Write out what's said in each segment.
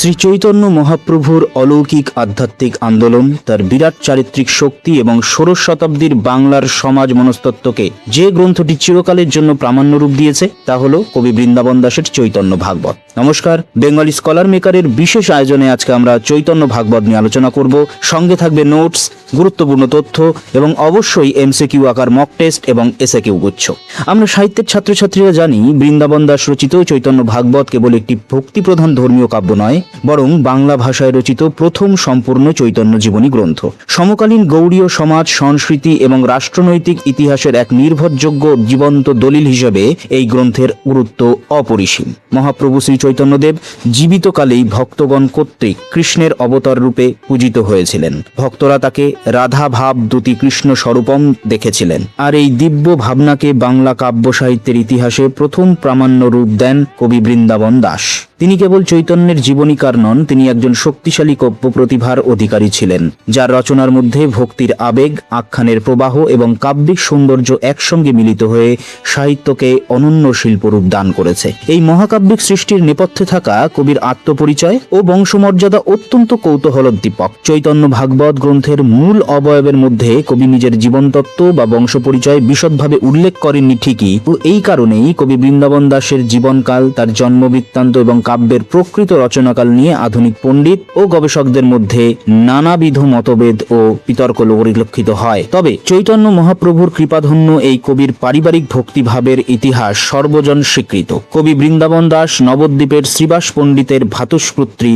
শ্রী চৈতন্য মহাপ্রভুর অলৌকিক আধ্যাত্মিক আন্দোলন, তার বিরাট চারিত্রিক শক্তি এবং ষোড়শ শতাব্দীর বাংলার সমাজ মনস্তত্ত্বকে যে গ্রন্থটি চিরকালের জন্য প্রামাণ্য রূপ দিয়েছে তা হল কবি বৃন্দাবন দাসের চৈতন্য ভাগবত। নমস্কার, বেঙ্গলি স্কলার মেকারের বিশেষ আয়োজনে আজকে আমরা চৈতন্য ভাগবত নিয়ে আলোচনা করব। সঙ্গে থাকবে নোটস, গুরুত্বপূর্ণ তথ্য এবং অবশ্যই এমসিকিউ আকার মক টেস্ট এবং এসএকিউ গুচ্ছ। আমরা সাহিত্যের ছাত্রছাত্রীরা জানি বৃন্দাবন দাস রচিত চৈতন্য ভাগবত কেবল একটি ভক্তিপ্রধান ধর্মীয় কাব্য নয়, বরং বাংলা ভাষায় রচিত প্রথম সম্পূর্ণ চৈতন্য জীবনী গ্রন্থ। সমকালীন গৌড়ীয় সমাজ, সংস্কৃতি এবং রাষ্ট্রনৈতিক ইতিহাসের এক নির্ভরযোগ্য জীবন্ত দলিল হিসেবে এই গ্রন্থের গুরুত্ব অপরিসীম। মহাপ্রভু শ্রী চৈতন্যদেব জীবিতকালেই ভক্তগণ কর্তৃক কৃষ্ণের অবতার রূপে পূজিত হয়েছিলেন। ভক্তরা তাকে রাধা ভাব দ্যুতি কৃষ্ণ স্বরূপম দেখেছিলেন। আর এই দিব্য ভাবনাকে বাংলা কাব্য সাহিত্যের ইতিহাসে প্রথম প্রামাণ্য রূপ দেন কবি বৃন্দাবন দাস। তিনি কেবল চৈতন্যের জীবনীকার নন, তিনি একজন শক্তিশালী কাব্য প্রতিভার অধিকারী ছিলেন, যার রচনার মধ্যে ভক্তির আবেগ, আখ্যানের প্রবাহ এবং কাব্যিক সৌন্দর্য একসঙ্গে মিলিত হয়ে সাহিত্যকে অনন্য শিল্পরূপ দান করেছে। এই মহাকাব্যিক সৃষ্টির নেপথ্যে থাকা কবির আত্মপরিচয় ও বংশমর্যাদা অত্যন্ত কৌতূহলোদ্দীপক। চৈতন্য ভাগবত গ্রন্থের মূল অবয়বের মধ্যে কবি নিজের জীবনতত্ত্ব বা বংশপরিচয় বিশদভাবে উল্লেখ করেননি ঠিকই, ও এই কারণেই কবি বৃন্দাবন দাসের জীবনকাল, তার জন্মবৃত্তান্ত এবং কাব্যের প্রকৃত রচনাকাল নিয়ে আধুনিক পণ্ডিত ও গবেষকদের মধ্যে নানাবিধ মতভেদ ও বিতর্ক পরিলক্ষিত হয়। তবে চৈতন্য মহাপ্রভুর কৃপাধন্য এই কবির পারিবারিক ভক্তিভাবের ইতিহাস সর্বজন স্বীকৃত। কবি বৃন্দাবন দাস নবদ্বীপের শ্রীবাস পণ্ডিতের ভ্রাতুষ্পুত্রী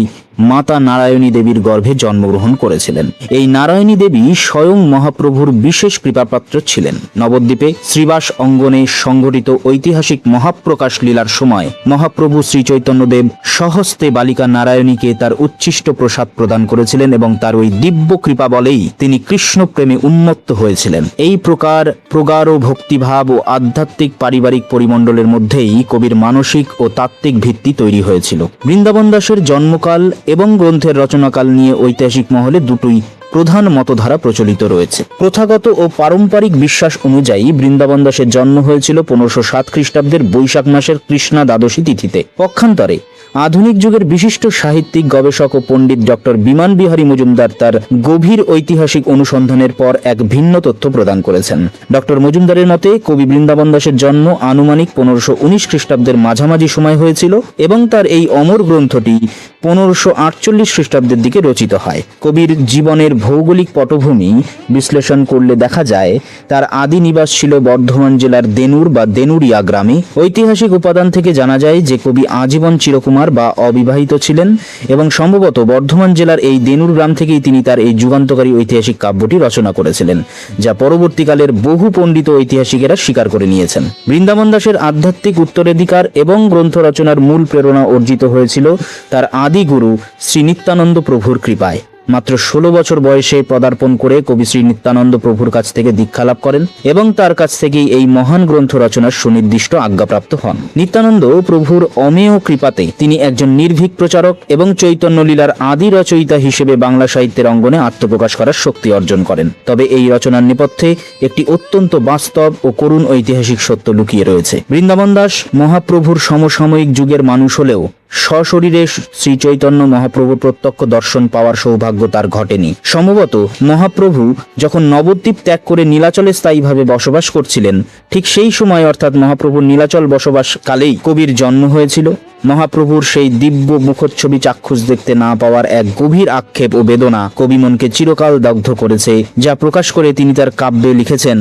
মাতা নারায়ণী দেবীর গর্ভে জন্মগ্রহণ করেছিলেন। এই নারায়ণী দেবী স্বয়ং মহাপ্রভুর বিশেষ কৃপাপাত্র ছিলেন। নবদ্বীপে শ্রীবাস অঙ্গনে সংঘটিত ঐতিহাসিক মহাপ্রকাশ লীলার সময় মহাপ্রভু শ্রী চৈতন্যদেব স্বহস্তে বালিকা নারায়ণীকে তার উচ্ছিষ্ট প্রসাদ প্রদান করেছিলেন এবং তার ওই দিব্য কৃপা বলেই তিনি কৃষ্ণ প্রেমে উন্মত্ত হয়েছিলেন। এই প্রকার প্রগাঢ় ভক্তিভাব ও আধ্যাত্মিক পারিবারিক পরিমণ্ডলের মধ্যেই কবির মানসিক ও তাত্ত্বিক ভিত্তি তৈরি হয়েছিল। বৃন্দাবন দাসের জন্মকাল এবং গ্রন্থের রচনাকাল নিয়ে ঐতিহাসিক মহলে দুটোই প্রধান মতধারা প্রচলিত রয়েছে। প্রথাগত ও পারম্পরিক বিশ্বাস অনুযায়ী বৃন্দাবন দাসের জন্ম হয়েছিল 1507 খ্রিস্টাব্দের বৈশাখ মাসের কৃষ্ণা দ্বাদশী তিথিতে। পক্ষান্তরে আধুনিক যুগের বিশিষ্ট সাহিত্যিক, গবেষক ও পণ্ডিত ডক্টর বিমান বিহারী মজুমদার তার গভীর ঐতিহাসিক অনুসন্ধানের পর এক ভিন্ন তথ্য প্রদান করেছেন। ডক্টর মজুমদারের মতে কবি বৃন্দাবন দাসের জন্ম আনুমানিক 1519 খ্রিস্টাব্দের মাঝামাঝি সময় হয়েছিল এবং তার এই অমর গ্রন্থটি 1548 খ্রিস্টাব্দের দিকে রচিত হয়। কবির জীবনের ভৌগোলিক পটভূমি বিশ্লেষণ করলে দেখা যায় তার আদি নিবাস ছিল বর্ধমান জেলার দেনুর বা দেনুরিয়া গ্রামে। ঐতিহাসিক উপাদান থেকে জানা যায় যে কবি আজীবন চিরকুমার বা অবিবাহিত ছিলেন এবং সম্ভবত বর্ধমান জেলার এই দেনুর গ্রাম থেকেই তিনি তার এই যুগান্তকারী ঐতিহাসিক কাব্যটি রচনা করেছিলেন, যা পরবর্তীকালের বহু পণ্ডিত ঐতিহাসিকেরা স্বীকার করে নিয়েছেন। বৃন্দাবন দাসের আধ্যাত্মিক উত্তরাধিকার এবং গ্রন্থ রচনার মূল প্রেরণা অর্জিত হয়েছিল তার আদি গুরু শ্রী নিত্যানন্দ প্রভুর কৃপায়। মাত্র 16 বছর বয়সে পদার্পণ করে কবি শ্রী নিত্যানন্দ প্রভুর কাছ থেকে দীক্ষা লাভ করেন এবং তার কাছ থেকেই এই মহান গ্রন্থ রচনার সুনির্দিষ্ট আজ্ঞাপ্রাপ্ত হন। নিত্যানন্দ প্রভুর অমেয় কৃপাতে তিনি একজন নির্ভীক প্রচারক এবং চৈতন্য লীলার আদি রচয়িতা হিসেবে বাংলা সাহিত্যের অঙ্গনে আত্মপ্রকাশ করার শক্তি অর্জন করেন। তবে এই রচনার নেপথ্যে একটি অত্যন্ত বাস্তব ও করুণ ঐতিহাসিক সত্য লুকিয়ে রয়েছে। বৃন্দাবন দাস মহাপ্রভুর সমসাময়িক যুগের মানুষ হলেও সশরীরে শ্রী চৈতন্য মহাপ্রভুর প্রত্যক্ষ দর্শন পাওয়ার সৌভাগ্য তার ঘটেনি। সম্ভবত মহাপ্রভু যখন নবদ্বীপ ত্যাগ করে নীলাচলে স্থায়ীভাবে বসবাস করছিলেন, ঠিক সেই সময় অর্থাৎ মহাপ্রভুর নীলাচল বসবাস কালেই কবির জন্ম হয়েছিল। মহাপ্রভুর সেই দিব্য মুখচ্ছবি চাক্ষুষ দেখতে না পাওয়ার এক গভীর আক্ষেপ ও বেদনা কবি মনকে চিরকাল দগ্ধ করেছে, যা প্রকাশ করে তিনি তার কাব্যে লিখেছেন,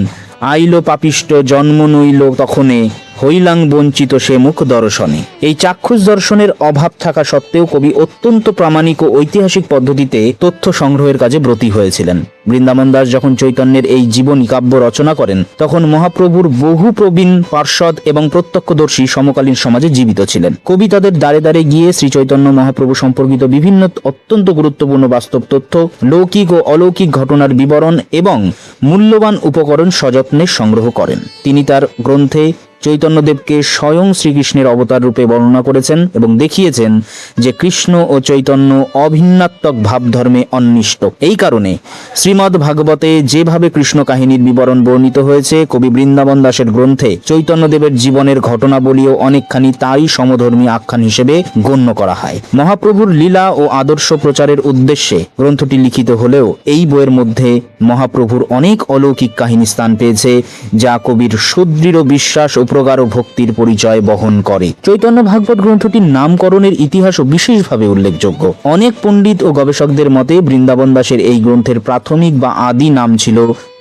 আইল পাপিষ্ট জন্ম নইল তখনে, হইলাং বঞ্চিত সে মুখ দর্শনে। এই চাক্ষুষ দর্শনের অভাব থাকা সত্ত্বেও কবি অত্যন্ত প্রামাণিক ও ঐতিহাসিক পদ্ধতিতে তথ্য সংগ্রহের কাজে ব্রতী হয়েছিলেন। বৃন্দাবন দাস যখন চৈতন্যের এই জীবনী কাব্য রচনা করেন, তখন মহাপ্রভুর বহু প্রবীণ পার্ষদ এবং প্রত্যক্ষদর্শী সমকালীন সমাজে জীবিত ছিলেন। কবি তাদের দ্বারে দ্বারে গিয়ে শ্রী চৈতন্য মহাপ্রভু সম্পর্কিত বিভিন্ন অত্যন্ত গুরুত্বপূর্ণ বাস্তব তথ্য, লৌকিক ও অলৌকিক ঘটনার বিবরণ এবং মূল্যবান উপকরণ সযত্নে সংগ্রহ করেন। তিনি তার গ্রন্থে চৈতন্যদেবকে স্বয়ং শ্রীকৃষ্ণের অবতার রূপে বর্ণনা করেছেন এবং দেখিয়েছেন যে কৃষ্ণ ও চৈতন্য অভিন্নাত্মক ভাবধর্মে অন্বিষ্ট। এই কারণে শ্রীমদ্ ভাগবতে যেভাবে কৃষ্ণ কাহিনীর বিবরণ বর্ণিত হয়েছে, কবি বৃন্দাবন দাসের গ্রন্থে চৈতন্যদেবের জীবনের ঘটনাবলীও অনেকখানি তারই সমধর্মী আখ্যান হিসেবে গণ্য করা হয়। মহাপ্রভুর লীলা ও আদর্শ প্রচারের উদ্দেশ্যে গ্রন্থটি লিখিত হলেও এই বইয়ের মধ্যে মহাপ্রভুর অনেক অলৌকিক কাহিনী স্থান পেয়েছে, যা কবির সুদৃঢ় বিশ্বাস ও প্রগাঢ় ভক্তির পরিচয় বহন করে। চৈতন্য ভাগবত গ্রন্থটির নামকরণের ইতিহাসও বিশেষভাবে উল্লেখযোগ্য। অনেক পণ্ডিত ও গবেষকদের মতে বৃন্দাবন দাসের এই গ্রন্থের প্রাথমিক বা আদি নাম ছিল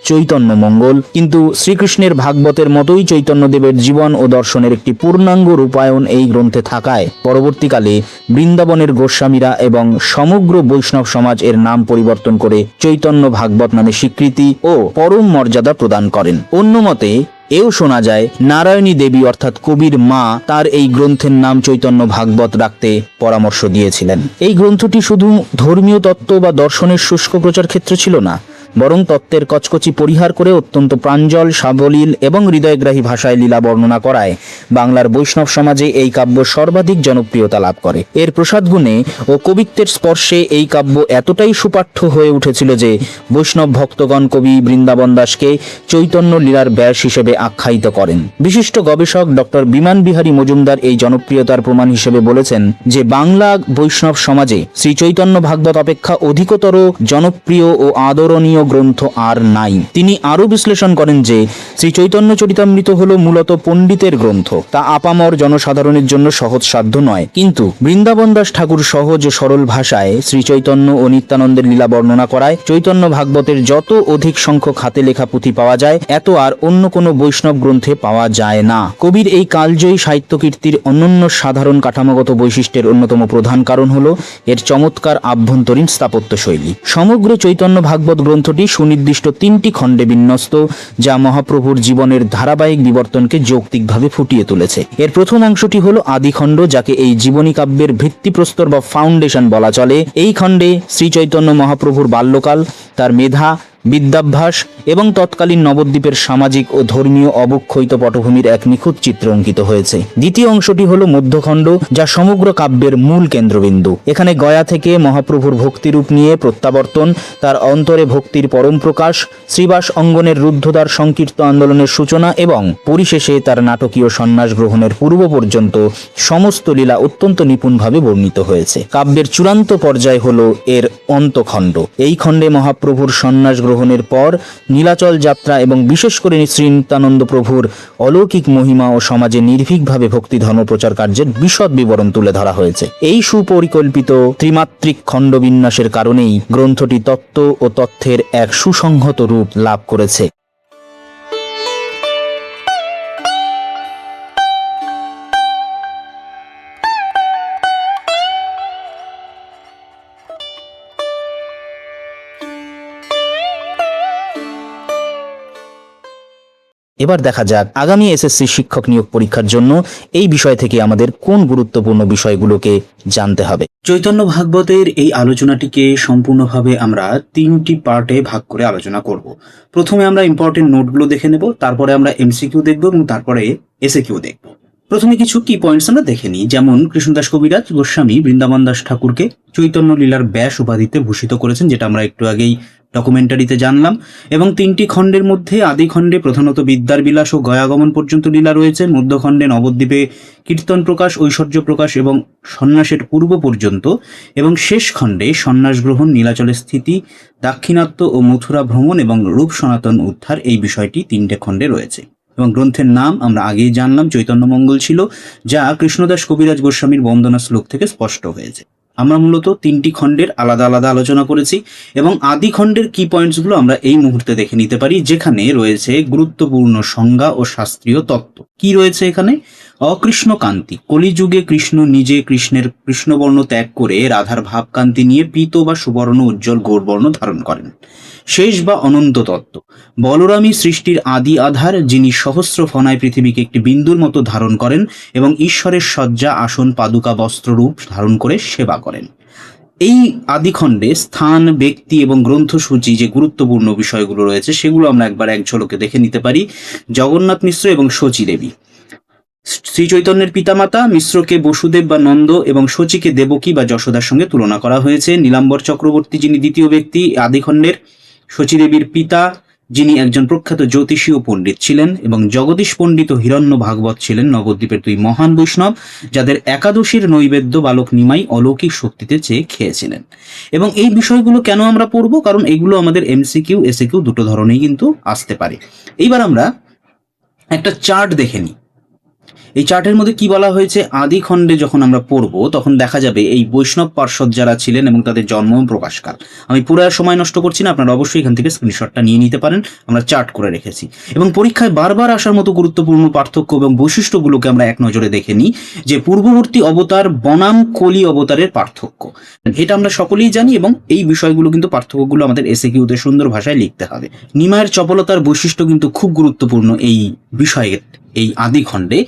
চৈতন্য মঙ্গল, কিন্তু শ্রীকৃষ্ণের ভাগবতের মতোই চৈতন্যদেবের জীবন ও দর্শনের একটি পূর্ণাঙ্গ রূপায়ণ এই গ্রন্থে থাকায় পরবর্তীকালে বৃন্দাবনের গোস্বামীরা এবং সমগ্র বৈষ্ণব সমাজ এর নাম পরিবর্তন করে চৈতন্য ভাগবত নামে স্বীকৃতি ও পরম মর্যাদা প্রদান করেন। অন্য মতে এও শোনা যায় নারায়ণী দেবী অর্থাৎ কবির মা তার এই গ্রন্থের নাম চৈতন্য ভাগবত রাখতে পরামর্শ দিয়েছিলেন। এই গ্রন্থটি শুধু ধর্মীয় তত্ত্ব বা দর্শনের শুষ্ক প্রচার ক্ষেত্র ছিল না, বরং তত্ত্বের কচকচি পরিহার করে অত্যন্ত প্রাঞ্জল, সাবলীল এবং হৃদয়গ্রাহী ভাষায় লীলা বর্ণনা করায় বাংলার বৈষ্ণব সমাজে এই কাব্য সর্বাধিক জনপ্রিয়তা লাভ করে। এর প্রসাদ গুণে ও কবিত্বের স্পর্শে এই কাব্য এতটাই সুপাঠ্য হয়ে উঠেছিল যে বৈষ্ণব ভক্তগণ কবি বৃন্দাবন দাসকে চৈতন্য লীলার ব্যাস হিসেবে আখ্যায়িত করেন। বিশিষ্ট গবেষক ডক্টর বিমান বিহারী মজুমদার এই জনপ্রিয়তার প্রমাণ হিসেবে বলেছেন যে বাংলা বৈষ্ণব সমাজে শ্রী চৈতন্য ভাগবত অপেক্ষা অধিকতর জনপ্রিয় ও আদরণীয় গ্রন্থ আর নাই। তিনি আরো বিশ্লেষণ করেন যে শ্রী চৈতন্য চরিতামৃত হলো মূলত পণ্ডিতের গ্রন্থ, তা আপামর জনসাধারণের জন্য সহজ সাধ্য নয়, কিন্তু বৃন্দাবন দাস ঠাকুর সহজ ও সরল ভাষায় শ্রী চৈতন্য ও নিত্যানন্দের লীলা বর্ণনা করায় চৈতন্য ভাগবতের যত অধিক সংখ্যক হাতে লেখা পুঁথি পাওয়া যায় এত আর অন্য কোনো বৈষ্ণব গ্রন্থে পাওয়া যায় না। কবির এই কালজয়ী সাহিত্য কীর্তির অনন্য সাধারণ কাঠামোগত বৈশিষ্ট্যের অন্যতম প্রধান কারণ হল এর চমৎকার আভ্যন্তরীণ স্থাপত্য শৈলী। সমগ্র চৈতন্য ভাগবত গ্রন্থটি সুনির্দিষ্ট 3টি খণ্ডে বিন্যস্ত, যা মহাপ্রভুর জীবনের ধারাবাহিক বিবর্তনকে যৌক্তিকভাবে ফুটিয়ে তুলেছে। এর প্রথম অংশটি হলো আদিখণ্ড, যাকে এই জীবনী কাব্যের ভিত্তিপ্রস্তর বা ফাউন্ডেশন বলা চলে। এই খণ্ডে শ্রী চৈতন্য মহাপ্রভুর বাল্যকাল, তার মেধা, বিদ্যাভ্যাস এবং তৎকালীন নবদ্বীপের সামাজিক ও ধর্মীয় অবক্ষয়িত পটভূমির এক নিখুঁত চিত্র অঙ্কিত হয়েছে। দ্বিতীয় অংশটি হলো মধ্যখণ্ড, যা সমগ্র কাব্যের মূল কেন্দ্রবিন্দু। এখানে গয়া থেকে মহাপ্রভুর ভক্তিরূপ নিয়ে প্রত্যাবর্তন, তার অন্তরে ভক্তির পরম প্রকাশ, শ্রীবাস অঙ্গনের রুদ্ধদ্বার সংকীর্ত আন্দোলনের সূচনা এবং পরিশেষে তার নাটকীয় সন্ন্যাস গ্রহণের পূর্ব পর্যন্ত সমস্ত লীলা অত্যন্ত নিপুণভাবে বর্ণিত হয়েছে। কাব্যের চূড়ান্ত পর্যায় হলো এর অন্তখণ্ড। এই খণ্ডে মহাপ্রভুর সন্ন্যাস গ্রহণের পর নীলাচল যাত্রা এবং বিশেষ করে শ্রী নিত্যানন্দ প্রভুর অলৌকিক মহিমা ও সমাজে নির্ভীকভাবে ভক্তি ধর্ম প্রচার কার্যের বিশদ বিবরণ তুলে ধরা হয়েছে। এই সুপরিকল্পিত ত্রিমাত্রিক খণ্ড বিন্যাসের কারণেই গ্রন্থটি তত্ত্ব ও তথ্যের এক সুসংহত রূপ লাভ করেছে। এবার দেখা যাক আগামী এসএসসি শিক্ষক নিয়োগ পরীক্ষার জন্য এই বিষয় থেকে আমাদের কোন গুরুত্বপূর্ণ বিষয়গুলোকে জানতে হবে। চৈতন্য ভাগবতের এই আলোচনাটিকে সম্পূর্ণভাবে আমরা 3টি পার্টে ভাগ করে আলোচনা করব। প্রথমে আমরা ইম্পর্টেন্ট নোটগুলো দেখে নেব, তারপরে আমরা এমসিকিউ দেখব এবং তারপরে এসএকিউ দেখব। প্রথমে কিছু কি পয়েন্টস আমরা দেখে নিই। যেমন কৃষ্ণদাস কবিরাজ গোস্বামী বৃন্দাবন দাস ঠাকুরকে চৈতন্য লীলার ব্যাস উপাধিতে ভূষিত করেছেন, যেটা আমরা একটু আগেই ডকুমেন্টারিতে জানলাম। এবং 3টি খণ্ডের মধ্যে আদি খণ্ডে প্রধানত বিদ্যার বিলাস ও গয়াগমন পর্যন্ত লীলা রয়েছে, মধ্যখণ্ডে নবদ্বীপে কীর্তন প্রকাশ, ঐশ্বর্য প্রকাশ এবং সন্ন্যাসের পূর্ব পর্যন্ত, এবং শেষ খণ্ডে সন্ন্যাস গ্রহণ, নীলাচলের স্থিতি, দাক্ষিণাত্য ও মথুরা ভ্রমণ এবং রূপ সনাতন উদ্ধার, এই বিষয়টি 3টে খণ্ডে রয়েছে। এবং গ্রন্থের নাম আমরা আগেই জানলাম চৈতন্য মঙ্গল ছিল, যা কৃষ্ণদাস কবিরাজ গোস্বামীর বন্দনা শ্লোক থেকে স্পষ্ট হয়েছে। আমরা মূলত 3টি খণ্ডের আলাদা আলাদা আলোচনা করেছি এবং আদি খণ্ডের কি পয়েন্টসগুলো আমরা এই মুহূর্তে দেখে নিতে পারি, যেখানে রয়েছে গুরুত্বপূর্ণ সংজ্ঞা ও শাস্ত্রীয় তত্ত্ব। কি রয়েছে এখানে? অকৃষ্ণ কান্তি, কলিযুগে কৃষ্ণ নিজে কৃষ্ণের কৃষ্ণবর্ণ ত্যাগ করে রাধার ভাবকান্তি নিয়ে পীত বা সুবর্ণ উজ্জ্বল গৌরবর্ণ ধারণ করেন। শেষ বা অনন্ত তত্ত্ব, বলরামই সৃষ্টির আদি আধার, যিনি সহস্র ফনায় পৃথিবীকে একটি বিন্দুর মতো ধারণ করেন এবং ঈশ্বরের শয্যা, আসন, পাদুকা, বস্ত্ররূপ ধারণ করে সেবা করেন। এই আদিখণ্ডে স্থান, ব্যক্তি এবং গ্রন্থসূচি যে গুরুত্বপূর্ণ বিষয়গুলো রয়েছে সেগুলো আমরা একবার এক ঝলকে দেখে নিতে পারি। জগন্নাথ মিশ্র এবং শচী দেবী। শ্রী চৈতন্যের পিতামাতা মিশ্রকে বসুদেব বা নন্দ এবং শচীকে দেবকী বা যশোদার সঙ্গে তুলনা করা হয়েছে। নীলাম্বর চক্রবর্তী, যিনি দ্বিতীয় ব্যক্তি আদিখণ্ডের, শচীদেবীর পিতা, যিনি একজন প্রখ্যাত জ্যোতিষী ও পণ্ডিত ছিলেন, এবং জগদীশ পণ্ডিত ও হিরণ্য ভাগবত ছিলেন নবদ্বীপের দুই মহান বৈষ্ণব, যাদের একাদশীর নৈবেদ্য বালক নিমাই অলৌকিক শক্তিতে চেয়ে খেয়েছিলেন। এবং এই বিষয়গুলো কেন আমরা পড়বো? কারণ এগুলো আমাদের এমসিকিউ এসিকিউ দুটো ধরনেই কিন্তু আসতে পারে। এইবার আমরা একটা চার্ট দেখে নিই। এই চার্টের মধ্যে কি বলা হয়েছে, আদি খণ্ডে যখন আমরা পড়বো তখন দেখা যাবে এই বৈষ্ণব পার্ষদ যারা ছিলেন এবং তাদের জন্ম ও প্রকাশকাল। আমি পুরো সময় নষ্ট করছি না, আপনারা অবশ্যই এখান থেকে স্ক্রিনশটটা নিয়ে নিতে পারেন, আমরা চার্ট করে রেখেছি। এবং পরীক্ষায় বারবার আসার মতো গুরুত্বপূর্ণ পার্থক্য এবং বৈশিষ্ট্যগুলোকে আমরা এক নজরে দেখে নিই, যে পূর্ববর্তী অবতার বনাম কলি অবতারের পার্থক্য। এটা আমরা সকলেই জানি এবং এই বিষয়গুলো কিন্তু পার্থক্যগুলো আমাদের এসএকিউতে সুন্দর ভাষায় লিখতে হবে। নিমায়ের চপলতার বৈশিষ্ট্য কিন্তু খুব গুরুত্বপূর্ণ এই বিষয়ে, এই আদি খণ্ডে।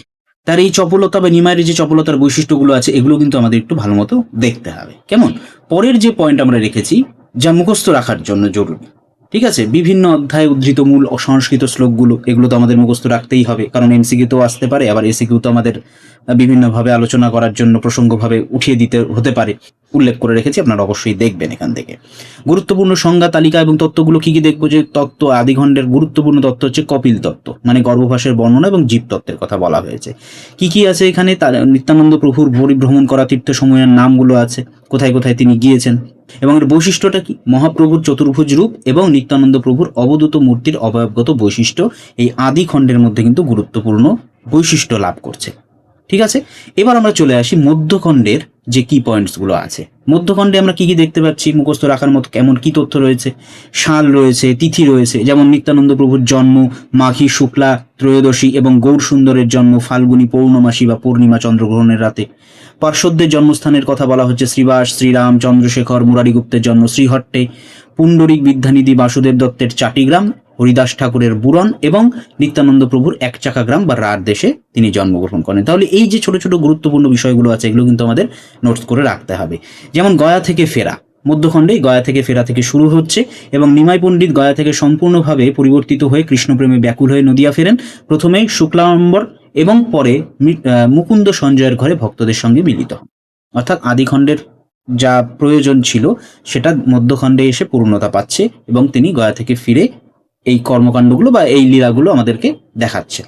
তার এই চপলতা বা নিমায়ের যে চপলতার বৈশিষ্ট্যগুলো আছে এগুলো কিন্তু আমাদের একটু ভালো মতো দেখতে হবে। কেমন? পরের যে পয়েন্ট আমরা রেখেছি, যা মুখস্থ রাখার জন্য জরুরি, ঠিক আছে, বিভিন্ন অধ্যায়ে উদ্ধৃত মূল অসংস্কৃত শ্লোকগুলো, এগুলো তো আমাদের মুখস্থ রাখতেই হবে, কারণ এমসিকিউ তো আসতে পারে, আবার এসিকিউ তো আমাদের বিভিন্নভাবে আলোচনা করার জন্য প্রসঙ্গভাবে উঠিয়ে দিতে হতে পারে, উল্লেখ করে রেখেছি, আপনারা অবশ্যই দেখবেন এখান থেকে। গুরুত্বপূর্ণ সংজ্ঞা তালিকা এবং তত্ত্বগুলো কি কি দেখবো, যে তত্ত্ব আদিখণ্ডের গুরুত্বপূর্ণ তত্ত্ব হচ্ছে কপিল তত্ত্ব, মানে গর্ভভাসের বর্ণনা এবং জীব তত্ত্বের কথা বলা হয়েছে। কি কি আছে এখানে? তার নিত্যানন্দ প্রভুর পরিভ্রমণ করা তীর্থসমূহের নামগুলো আছে, কোথায় কোথায় তিনি গিয়েছেন, এবং এর বৈশিষ্ট্যটা কি, মহাপ্রভুর চতুর্ভুজ রূপ এবং নিত্যানন্দ প্রভুর অবধূত মূর্তির অবয়বগত বৈশিষ্ট্য এই আদি খণ্ডের মধ্যে কিন্তু গুরুত্বপূর্ণ বৈশিষ্ট্য লাভ করছে। ঠিক আছে, এবার আমরা চলে আসি মধ্যখণ্ডের যে কি পয়েন্টসগুলো আছে। মধ্যখণ্ডে আমরা কি কি দেখতে পাচ্ছি, মুখস্থ রাখার মতো কেমন কি তথ্য রয়েছে? সাল রয়েছে, তিথি রয়েছে, যেমন নিত্যানন্দ প্রভুর জন্ম মাঘী শুক্লা ত্রয়োদশী এবং গৌর সুন্দরের জন্ম ফাল্গুনী পৌর্ণমাসী বা পূর্ণিমা চন্দ্রগ্রহণের রাতে। পার্শ্বদের জন্মস্থানের কথা বলা হচ্ছে, শ্রীবাস, শ্রীরাম, চন্দ্রশেখর, মুরারিগুপ্তের জন্ম শ্রীহট্টে, পুণ্ডরিক বিদ্যানিধি বাসুদেব দত্তের চাটিগ্রাম, হরিদাস ঠাকুরের বুরন এবং নিত্যানন্দ প্রভুর একচাকা গ্রাম বা রার দেশে তিনি জন্মগ্রহণ করেন। তাহলে এই যে ছোট ছোট গুরুত্বপূর্ণ বিষয়গুলো আছে এগুলো কিন্তু আমাদের নোটস করে রাখতে হবে। যেমন গয়া থেকে ফেরা, মধ্যখণ্ডে গয়া থেকে ফেরা থেকে শুরু হচ্ছে এবং নিমাই পণ্ডিত গয়া থেকে সম্পূর্ণভাবে পরিবর্তিত হয়ে কৃষ্ণপ্রেমে ব্যাকুল হয়ে নদিয়া ফেরেন, প্রথমে শুক্লাম্বর এবং পরে মুকুন্দ সঞ্জয়ের ঘরে ভক্তদের সঙ্গে মিলিত হন। অর্থাৎ আদিখণ্ডের যা প্রয়োজন ছিল সেটা মধ্যখণ্ডে এসে পূর্ণতা পাচ্ছে এবং তিনি গয়া থেকে ফিরে এই কর্মকাণ্ডগুলো বা এই লীলাগুলো আমাদেরকে দেখাচ্ছেন।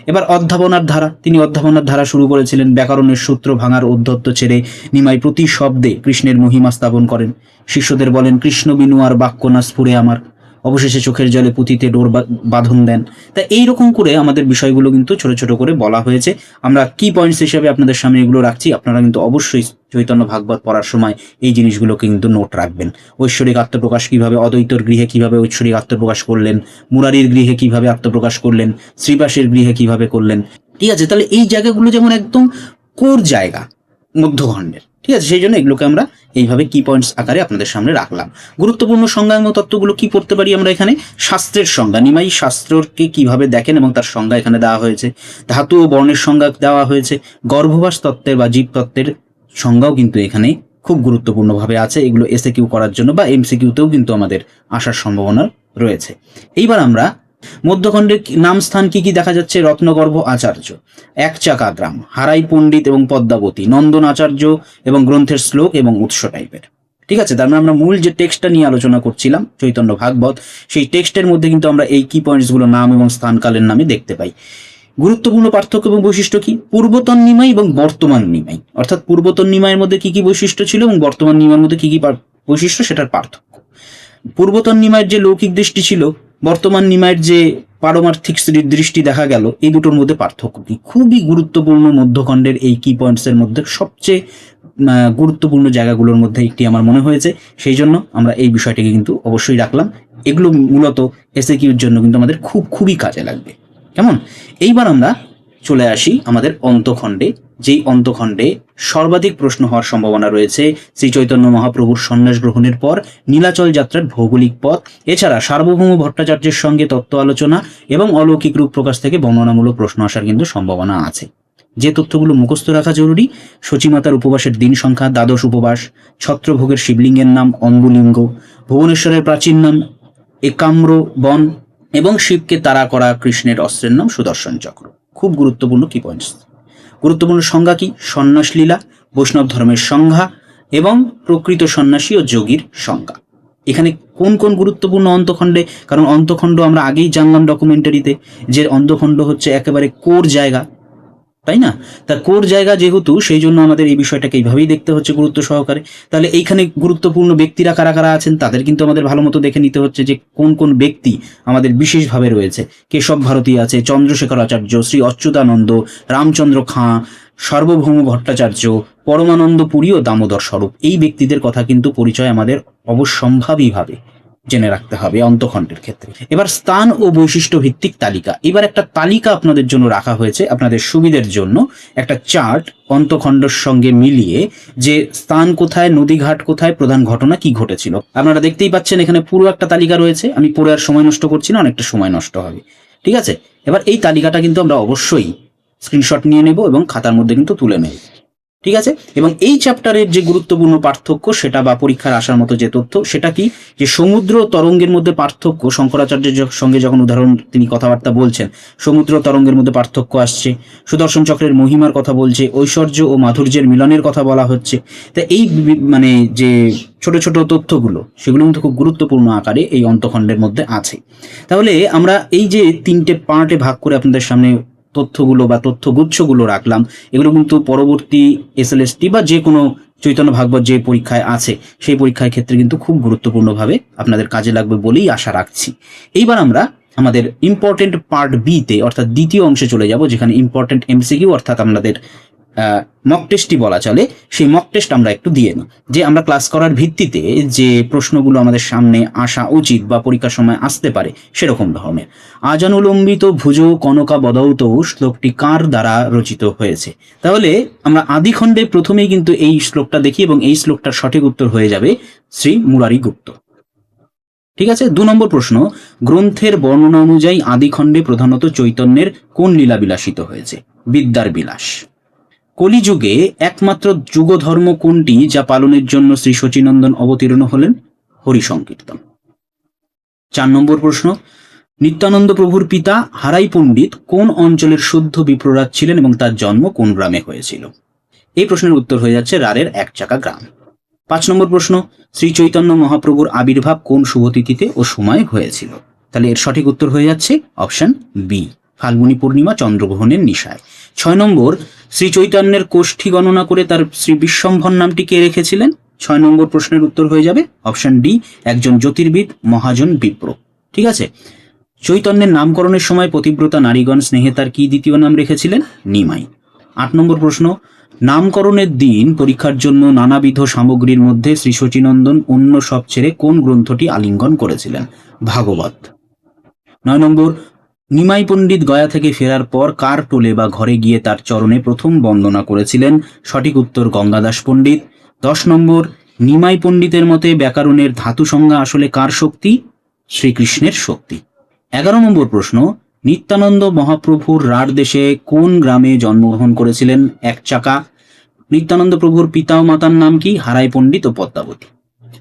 এবার অধ্যাপনার ধারা, তিনি অধ্যাপনার ধারা শুরু করেছিলেন। ব্যাকরণের সূত্র ভাঙার উদ্ধত্ত ছেড়ে নিমাই প্রতি শব্দে কৃষ্ণের মহিমা স্থাপন করেন। শিষ্যদের বলেন, কৃষ্ণ বিনু আর বাক্য না স্ফুরে আমার। অবশেষে চোখের জলে পুঁথিতে ডোর বাঁধন দেন। তা এইরকম করে আমাদের বিষয়গুলো কিন্তু ছোট ছোট করে বলা হয়েছে। আমরা কি পয়েন্টস হিসেবে আপনাদের সামনে এগুলো রাখছি, আপনারা কিন্তু অবশ্যই চৈতন্য ভাগবত পড়ার সময় এই জিনিসগুলোকে কিন্তু নোট রাখবেন। ঐশ্বরিক আত্মপ্রকাশ কিভাবে, অদ্বৈতর গৃহে কিভাবে ঐশ্বরিক আত্মপ্রকাশ করলেন, মুরারির গৃহে কিভাবে আত্মপ্রকাশ করলেন, শ্রীবাসের গৃহে কিভাবে করলেন। ঠিক আছে, তাহলে এই জায়গাগুলো যেমন একদম কোর জায়গা মধ্যখণ্ডের, ঠিক আছে, সেই জন্য এগুলোকে আমরা এইভাবে কি পয়েন্টস আকারে আপনাদের সামনে রাখলাম। গুরুত্বপূর্ণ সংজ্ঞা এবং তত্ত্বগুলো কি পড়তে পারি আমরা এখানে? শাস্ত্রের সংজ্ঞা, নিমাই শাস্ত্রকে কিভাবে দেখেন এবং তার সংজ্ঞা এখানে দেওয়া হয়েছে। ধাতু ও বর্ণের সংজ্ঞা দেওয়া হয়েছে। গর্ভবাস তত্ত্বের বা জীব তত্ত্বের সংজ্ঞাও কিন্তু এখানে খুব গুরুত্বপূর্ণভাবে আছে। এগুলো এসএকিউ করার জন্য বা এমসিকিউতেও কিন্তু আমাদের আসার সম্ভাবনা রয়েছে। এইবার আমরা মধ্যখণ্ডের নাম স্থান কি কি দেখা যাচ্ছে? রত্নগর্ভ আচার্য, একচাকা গ্রাম, হারাই পণ্ডিত এবং পদ্মাবতী, নন্দন আচার্য এবং গ্রন্থের শ্লোক এবং উৎস টাইপের। ঠিক আছে, তার মানে আমরা মূল যে টেক্সটটা নিয়ে আলোচনা করছিলাম চৈতন্য ভাগবত, সেই টেক্সটের মধ্যে কিন্তু আমরা এই কি পয়েন্টসগুলো নাম এবং স্থানকালের নামে দেখতে পাই। গুরুত্বপূর্ণ পার্থক্য এবং বৈশিষ্ট্য কি? পূর্বতন নিমাই এবং বর্তমান নিমাই, অর্থাৎ পূর্বতন নিমাইয়ের মধ্যে কি কি বৈশিষ্ট্য ছিল এবং বর্তমান নিমাইয়ের মধ্যে কি কি বৈশিষ্ট্য, সেটার পার্থক্য। পূর্বতন নিমাইয়ের যে লৌকিক দৃষ্টি ছিল, বর্তমান নিমাইয়ের যে পারমার্থিক দৃষ্টি দেখা গেল, এই দুটোর মধ্যে পার্থক্য কি? খুবই গুরুত্বপূর্ণ মধ্যখণ্ডের এই কি পয়েন্টসের মধ্যে সবচেয়ে গুরুত্বপূর্ণ জায়গাগুলোর মধ্যে একটি আমার মনে হয়েছে, সেই জন্য আমরা এই বিষয়টিকে কিন্তু অবশ্যই রাখলাম। এগুলো মূলত এসএকিউর জন্য কিন্তু আমাদের খুবই কাজে লাগবে। কেমন? এইবার আমরা চলে আসি আমাদের অন্তখণ্ডে, যেই অন্তখণ্ডে সর্বাধিক প্রশ্ন হওয়ার সম্ভাবনা রয়েছে শ্রী চৈতন্য মহাপ্রভুর সন্ন্যাস গ্রহণের পর নীলাচল যাত্রার ভৌগোলিক পথ, এছাড়া সার্বভৌম ভট্টাচার্যের সঙ্গে তত্ত্ব আলোচনা এবং অলৌকিক রূপ প্রকাশ থেকে বর্ণনামূলক প্রশ্ন আসার কিন্তু সম্ভাবনা আছে। যে তথ্যগুলো মুখস্থ রাখা জরুরি: সচিমাতার উপবাসের দিন সংখ্যা, দ্বাদশ উপবাস, ছত্রভোগের শিবলিঙ্গের নাম অম্বুলিঙ্গ, ভুবনেশ্বরের প্রাচীন নাম একাম্র বন এবং শিবকে তাড়া করা কৃষ্ণের অস্ত্রের নাম সুদর্শন চক্র। খুব গুরুত্বপূর্ণ কি পয়েন্টস। গুরুত্বপূর্ণ সংজ্ঞা কি? সন্ন্যাস লীলা, বৈষ্ণব ধর্মের সংজ্ঞা এবং প্রকৃত সন্ন্যাসী ও যোগীর সংজ্ঞা। এখানে কোন কোন গুরুত্বপূর্ণ অন্তখণ্ডে, কারণ অন্তখণ্ড আমরা আগেই জানলাম ডকুমেন্টারিতে যে অন্তখণ্ড হচ্ছে একেবারে কোর জায়গা, তাই না? তা কোর জায়গা যেহেতু, সেই জন্য আমাদের এই বিষয়টাকে এইভাবেই দেখতে হচ্ছে গুরুত্ব সহকারে। তাহলে এইখানে গুরুত্বপূর্ণ ব্যক্তিরা কারা কারা আছেন তাদের কিন্তু আমাদের ভালো মতো দেখে নিতে হচ্ছে যে কোন কোন ব্যক্তি আমাদের বিশেষভাবে রয়েছে। কেশব ভারতী আছে, চন্দ্রশেখর আচার্য, শ্রী অচ্যুতানন্দ, রামচন্দ্র খাঁ, সার্বভৌম ভট্টাচার্য, পরমানন্দ পুরী ও দামোদর স্বরূপ। এই ব্যক্তিদের কথা কিন্তু পরিচয় আমাদের অবশ্যম্ভাবীভাবে জেনে রাখতে হবে অন্তখণ্ডের ক্ষেত্রে। এবার স্থান ও বৈশিষ্ট্য ভিত্তিক তালিকা। এবার একটা তালিকা আপনাদের জন্য রাখা হয়েছে আপনাদের সুবিধের জন্য, একটা চার্ট অন্তখণ্ডের সঙ্গে মিলিয়ে, যে স্থান কোথায়, নদীঘাট কোথায়, প্রধান ঘটনা কি ঘটেছিল। আপনারা দেখতেই পাচ্ছেন এখানে পুরো একটা তালিকা রয়েছে। আমি পড়ে আর সময় নষ্ট করছি না, অনেকটা সময় নষ্ট হবে। ঠিক আছে, এবার এই তালিকাটা কিন্তু আমরা অবশ্যই স্ক্রিনশট নিয়ে নেব এবং খাতার মধ্যে কিন্তু তুলে নেব। ঠিক আছে, এবং এই চ্যাপ্টারের যে গুরুত্বপূর্ণ পার্থক্য সেটা বা পরীক্ষার আসার মতো যে তথ্য সেটা কি, যে সমুদ্র তরঙ্গের মধ্যে পার্থক্য। শঙ্করাচার্যের সঙ্গে যখন উদাহরণ তিনি কথাবার্তা বলছেন, সমুদ্র তরঙ্গের মধ্যে পার্থক্য আসছে, সুদর্শন চক্রের মহিমার কথা বলছে, ঐশ্বর্য ও মাধুর্যের মিলনের কথা বলা হচ্ছে। তা এই মানে যে ছোট ছোট তথ্যগুলো সেগুলো কিন্তু খুব গুরুত্বপূর্ণ আকারে এই অন্তখণ্ডের মধ্যে আছে। তাহলে আমরা এই যে তিনটে পার্টে ভাগ করে আপনাদের সামনে তথ্যগুলো বা তথ্যগুচ্ছগুলো রাখলাম, এগুলো কিন্তু পরবর্তী এসএলএসটি বা যে কোনো চৈতন্য ভাগবত যে পরীক্ষায় আছে সেই পরীক্ষার ক্ষেত্রে কিন্তু খুব গুরুত্বপূর্ণভাবে আপনাদের কাজে লাগবে বলেই আশা রাখছি। এইবার আমরা আমাদের ইম্পর্টেন্ট পার্ট বিতে অর্থাৎ দ্বিতীয় অংশে চলে যাব, যেখানে ইম্পর্টেন্ট এমসিকিউ অর্থাৎ আমাদের মক টেস্টই বলা চলে। সেই মক টেস্ট আমরা একটু দিয়ে নিই, যে আমরা ক্লাস করার ভিত্তিতে যে প্রশ্নগুলো আমাদের সামনে আসা উচিত বা পরীক্ষার সময় আসতে পারে সেরকম ধরনের। আজানুলম্বিত ভুজ কনকা বদৌত শ্লোকটি কার দ্বারা রচিত হয়েছে? তাহলে আমরা আদিখণ্ডে প্রথমেই কিন্তু এই শ্লোকটা দেখি এবং এই শ্লোকটার সঠিক উত্তর হয়ে যাবে শ্রী মুরারি গুপ্ত। ঠিক আছে, 2 নম্বর প্রশ্ন, গ্রন্থের বর্ণনা অনুযায়ী আদিখণ্ডে প্রধানত চৈতন্যের কোন লীলা বিলাসিত হয়েছে? বিদ্যার বিলাস। কলিযুগে একমাত্র যুগধর্ম কোনটি যা পালনের জন্য শ্রী শচীনন্দন অবতীর্ণ হলেন? হরি সংকীর্তন। 4 নম্বর প্রশ্ন, নিত্যানন্দ প্রভুর পিতা হারাই পণ্ডিত কোন অঞ্চলের শুদ্ধ বিপ্ররাজ ছিলেন এবং তার জন্ম কোন গ্রামে হয়েছিল? এই প্রশ্নের উত্তর হয়ে যাচ্ছে রাড়ের একচাকা গ্রাম। 5 নম্বর প্রশ্ন, শ্রী চৈতন্য মহাপ্রভুর আবির্ভাব কোন শুভতিথিতে ও সময় হয়েছিল? তাহলে এর সঠিক উত্তর হয়ে যাচ্ছে অপশন বি, ফাল্গুনী পূর্ণিমা চন্দ্রগ্রহণের নিশায়। 6 নম্বর, শ্রী চৈতন্যের কোষ্ঠী গণনা করে তার শ্রী বিশ্বম্ভর নামটি কে রেখেছিলেন? 6 নম্বর প্রশ্নের উত্তর হয়ে যাবে অপশন ডি, একজন জ্যোতির্বিদ মহাজন বিপ্র। ঠিক আছে, চৈতন্যের নামকরণের সময় পতিব্রতা নারীগণ স্নেহে তার কি দ্বিতীয় নাম রেখেছিলেন? নিমাই। 8 নম্বর প্রশ্ন, নামকরণের দিন পরীক্ষার জন্য নানাবিধ সামগ্রীর মধ্যে শ্রী শচীনন্দন অন্য সব ছেড়ে কোন গ্রন্থটি আলিঙ্গন করেছিলেন? ভাগবত। 9 নম্বর, নিমাই পণ্ডিত গয়া থেকে ফেরার পর কার টোলে বা ঘরে গিয়ে তার চরণে প্রথম বন্দনা করেছিলেন? সঠিক উত্তর গঙ্গাদাস পণ্ডিত। 10 নম্বর, নিমাই পণ্ডিতের মতে ব্যাকরণের ধাতু সংজ্ঞা আসলে কার শক্তি? শ্রীকৃষ্ণের শক্তি। 11 নম্বর প্রশ্ন, নিত্যানন্দ মহাপ্রভুর রাঢ় দেশে কোন গ্রামে জন্মগ্রহণ করেছিলেন? একচাকা। নিত্যানন্দ প্রভুর পিতা ও মাতার নাম কি? হারাই পণ্ডিত ও পদ্মাবতী।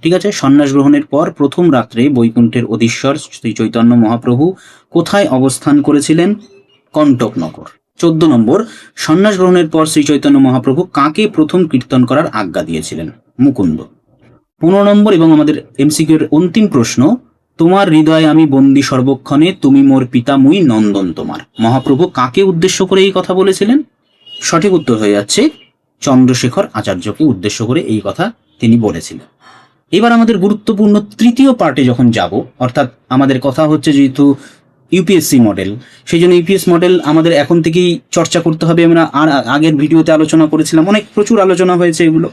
ঠিক আছে, সন্ন্যাস গ্রহণের পর প্রথম রাত্রে বৈকুণ্ঠের অধীশ্বর শ্রী চৈতন্য মহাপ্রভু কোথায় অবস্থান করেছিলেন? কণ্টকনগর। 14 নম্বর, সন্ন্যাস গ্রহণের পর শ্রী চৈতন্য মহাপ্রভু কাকে প্রথম কীর্তন করার আজ্ঞা দিয়েছিলেন? মুকুন্দ। 15 নম্বর এবং আমাদের এমসিকিউর অন্তিম প্রশ্ন, তোমার হৃদয়ে আমি বন্দি সর্বক্ষণে, তুমি মোর পিতা মুই নন্দন তোমার। মহাপ্রভু কাকে উদ্দেশ্য করে এই কথা বলেছিলেন? সঠিক উত্তর হয়ে যাচ্ছে চন্দ্রশেখর আচার্যকে উদ্দেশ্য করে এই কথা তিনি বলেছিলেন। এবার আমাদের গুরুত্বপূর্ণ তৃতীয় পার্টে যখন যাব, অর্থাৎ আমাদের কথা হচ্ছে যেহেতু ইউপিএসসি মডেল, সেই জন্য ইউপিএস মডেল আমাদের এখন থেকেই চর্চা করতে হবে। আমরা আর আগের ভিডিওতে আলোচনা করেছিলাম, অনেক প্রচুর আলোচনা হয়েছে এগুলো।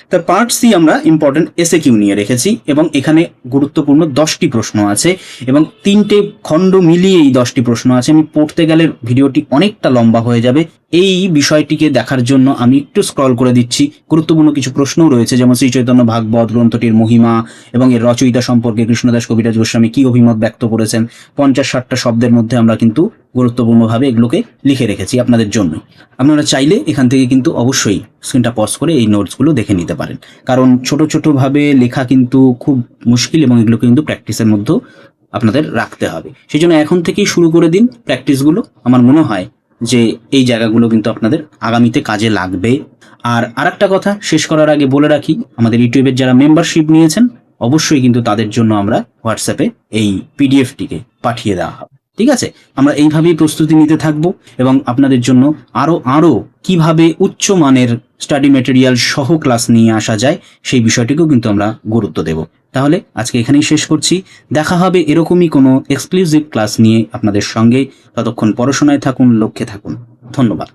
তার পার্ট সি আমরা ইম্পর্টেন্ট এসএকিউ নিয়ে রেখেছি এবং এখানে গুরুত্বপূর্ণ 10টি প্রশ্ন আছে এবং 3টে খণ্ড মিলিয়ে এই 10টি প্রশ্ন আছে। আমি পড়তে গেলে ভিডিওটি অনেকটা লম্বা হয়ে যাবে। এই বিষয়টিকে দেখার জন্য আমি একটু স্ক্রল করে দিচ্ছি। গুরুত্বপূর্ণ কিছু প্রশ্নও রয়েছে, যেমন শ্রী চৈতন্য ভাগবত গ্রন্থটির মহিমা এবং এর রচয়িতা সম্পর্কে কৃষ্ণদাস কবিরাজ গোস্বামী কি অভিমত ব্যক্ত করেছেন। 50-60টা শব্দের মধ্যে আমরা কিন্তু গুরুত্বপূর্ণভাবে এগুলোকে লিখে রেখেছি আপনাদের জন্য। আপনারা চাইলে এখান থেকে কিন্তু অবশ্যই স্ক্রিনটা পজ করে এই নোটসগুলো দেখে নিতে পারেন, কারণ ছোট ছোটভাবে লেখা কিন্তু খুব মুশকিল এবং এগুলো কিন্তু প্র্যাকটিসের মধ্যেও আপনাদের রাখতে হবে। সেই জন্য এখন থেকেই শুরু করে দিন প্র্যাকটিসগুলো। আমার মনে হয় যে এই জায়গাগুলো কিন্তু আপনাদের আগামীতে কাজে লাগবে। আর আরেকটা কথা শেষ করার আগে বলে রাখি, আমাদের ইউটিউবের যারা মেম্বারশিপ নিয়েছেন অবশ্যই কিন্তু তাদের জন্য আমরা হোয়াটসঅ্যাপে এই পিডিএফটিকে পাঠিয়ে দেওয়া হবে। ঠিক আছে, আমরা এইভাবেই প্রস্তুতি নিতে থাকবো এবং আপনাদের জন্য আরো কিভাবে উচ্চ মানের স্টাডি ম্যাটেরিয়াল সহ ক্লাস নিয়ে আসা যায় সেই বিষয়টিকেও কিন্তু আমরা গুরুত্ব দেব। তাহলে আজকে এখানেই শেষ করছি, দেখা হবে এরকমই কোনো এক্সক্লুসিভ ক্লাস নিয়ে আপনাদের সঙ্গে। ততক্ষণ পড়াশোনায় থাকুন, লক্ষ্যে থাকুন। ধন্যবাদ।